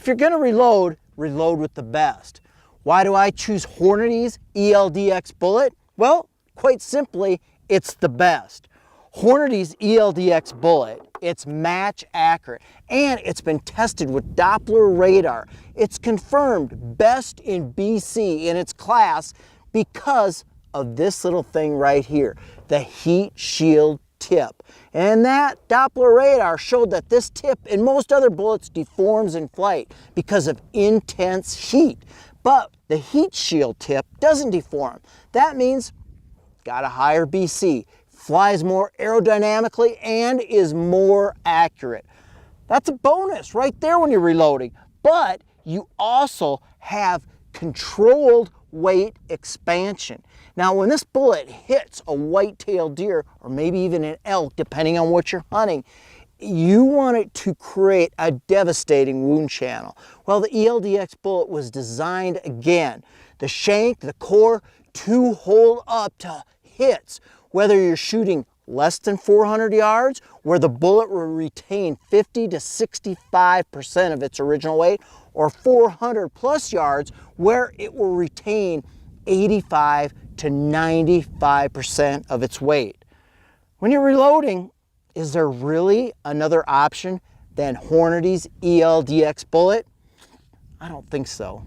If you're going to reload, reload with the best. Why do I choose Hornady's ELD-X bullet? Well, quite simply, it's the best. Hornady's ELD-X bullet, it's match accurate, and it's been tested with Doppler radar. It's confirmed best in BC in its class because of this little thing right here, the heat shield tip. And that Doppler radar showed that this tip in most other bullets deforms in flight because of intense heat. But the heat shield tip doesn't deform. That means got a higher BC, flies more aerodynamically, and is more accurate. That's a bonus right there when you're reloading. But you also have controlled weight expansion. Now, when this bullet hits a white-tailed deer, or maybe even an elk, depending on what you're hunting, you want it to create a devastating wound channel. Well, the ELD-X bullet was designed again, the shank, the core, to hold up to hits, whether you're shooting less than 400 yards, where the bullet will retain 50 to 65% of its original weight, or 400 plus yards, where it will retain 85 to 95% of its weight. When you're reloading, is there really another option than Hornady's ELD-X bullet? I don't think so.